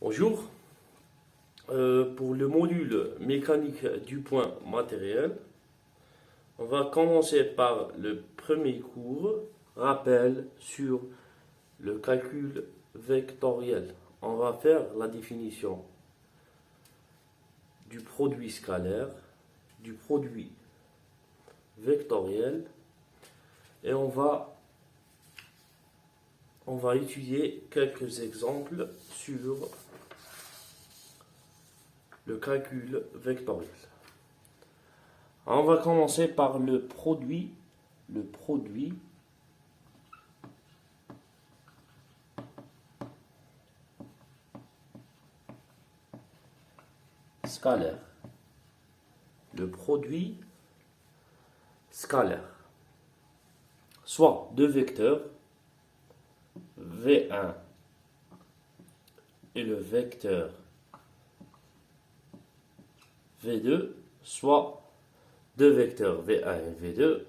Bonjour. Pour le module mécanique du point matériel, on va commencer par le premier cours, rappel sur le calcul vectoriel. On va faire la définition du produit scalaire, du produit vectoriel et on va étudier quelques exemples sur le calcul vectoriel. On va commencer par le produit scalaire. Le produit scalaire. Soit deux vecteurs V1 et le vecteur V2, soit deux vecteurs V1 et V2,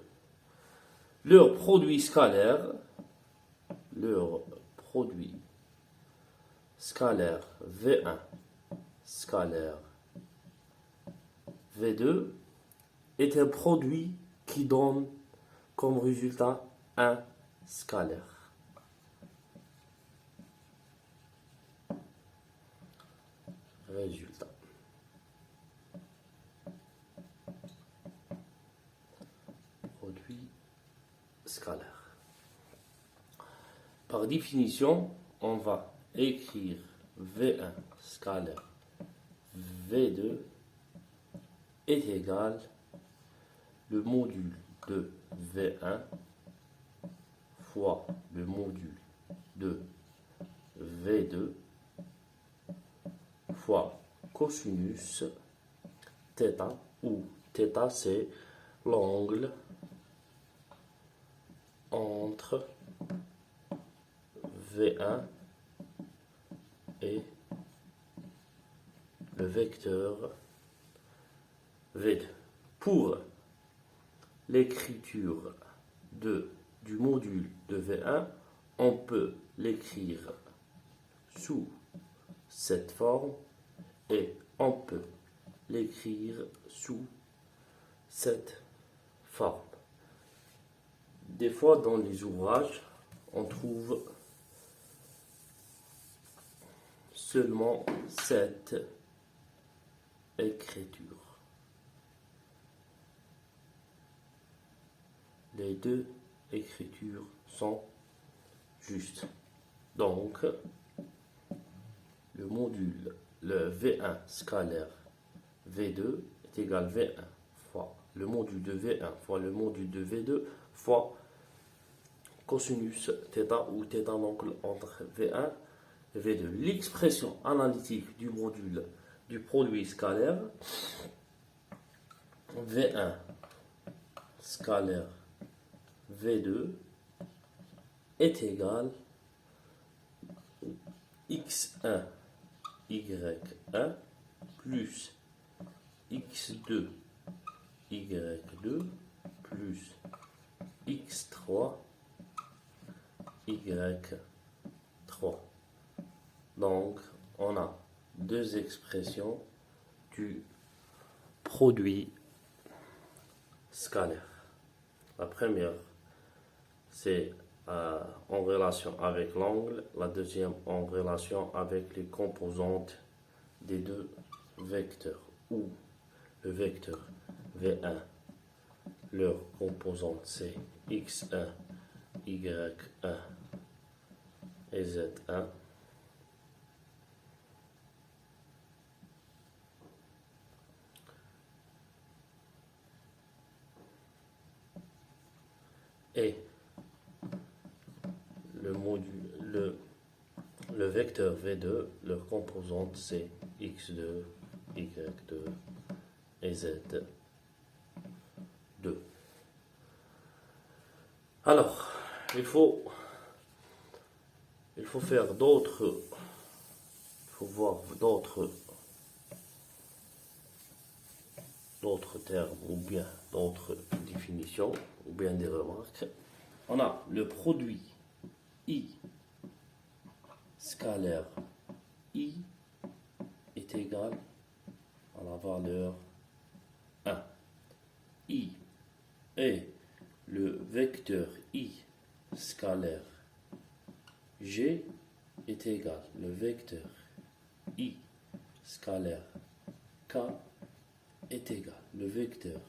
leur produit scalaire V1 scalaire V2 est un produit qui donne comme résultat un scalaire. Résultat. Produit scalaire. Par définition, on va écrire V1 scalaire V2 est égal le module de V1 fois le module de V2 fois cosinus θ, où θ c'est l'angle entre V1 et le vecteur V2. Pour l'écriture du module de V1, on peut l'écrire sous cette forme et on peut l'écrire sous cette forme. Des fois dans les ouvrages, on trouve seulement cette écriture. Les deux écritures sont justes. Donc, le module, le V1 scalaire V2 est égal à V1 fois le module de V1 fois le module de V2 fois cosinus θ, ou θ l'angle entre V1 et V2. L'expression analytique du module du produit scalaire V1 scalaire V2 est égal x1 y1 plus x2 y2 plus x3 y3. Donc, on a deux expressions du produit scalaire. La première, c'est en relation avec l'angle, la deuxième en relation avec les composantes des deux vecteurs, où le vecteur V1, leur composante c'est x1, y1 et z1. Et le vecteur V2, leur composante c'est x2, y2 et z2. Alors, il faut faire d'autres, il faut voir d'autres termes ou bien d'autres définitions ou bien des remarques. On a le produit I scalaire I est égal à la valeur 1. I est le vecteur I scalaire. G est égal le vecteur I scalaire. K est égal le vecteur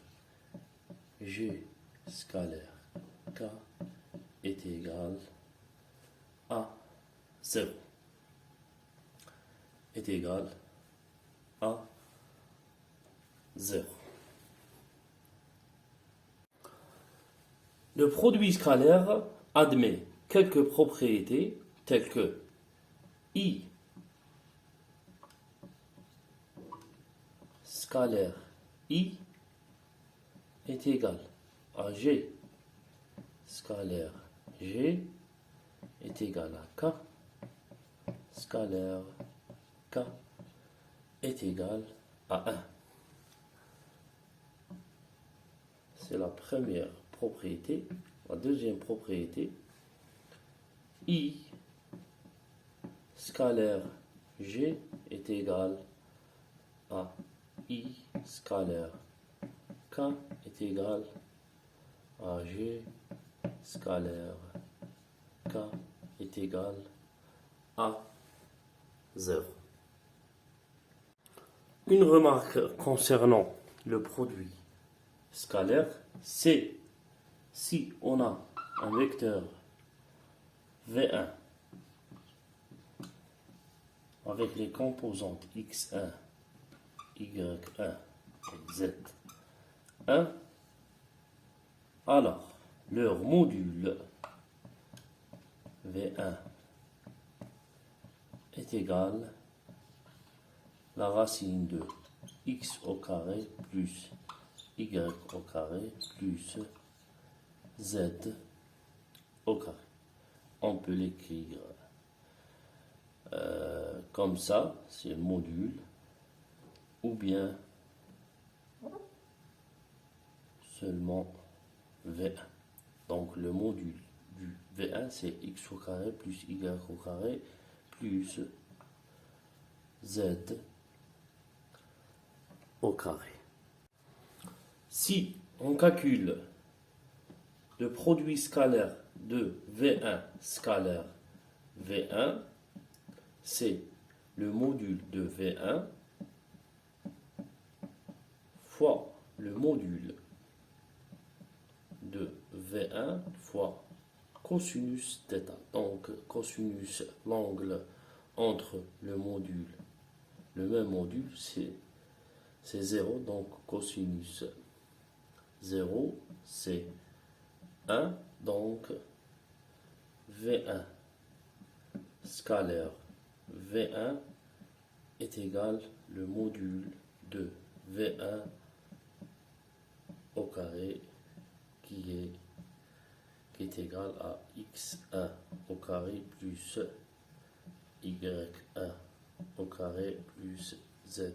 G scalaire. K est égal à 0. Est égal à 0. Le produit scalaire admet quelques propriétés telles que I scalaire I est égal à G scalaire G est égal à K scalaire K est égal à 1. C'est la première propriété. La deuxième propriété, I scalaire G est égal à I scalaire K est égal à G scalaire K est égal à 0. Une remarque concernant le produit scalaire, c'est si on a un vecteur V1 avec les composantes x1, y1 et z1, alors leur module V1 est égal à la racine de x au carré plus y au carré plus z au carré. On peut l'écrire comme ça, c'est le module, ou bien seulement V1. Donc le module du V1 c'est x au carré plus y au carré plus z au carré. Si on calcule le produit scalaire de V1 scalaire V1, c'est le module de V1 fois le module de V1 fois cosinus θ. Donc cosinus, l'angle entre le même module, c'est 0. Donc cosinus 0, c'est 1. Donc V1 scalaire V1 est égal le module de V1 au carré qui est égal à x1 au carré plus y1 au carré plus z1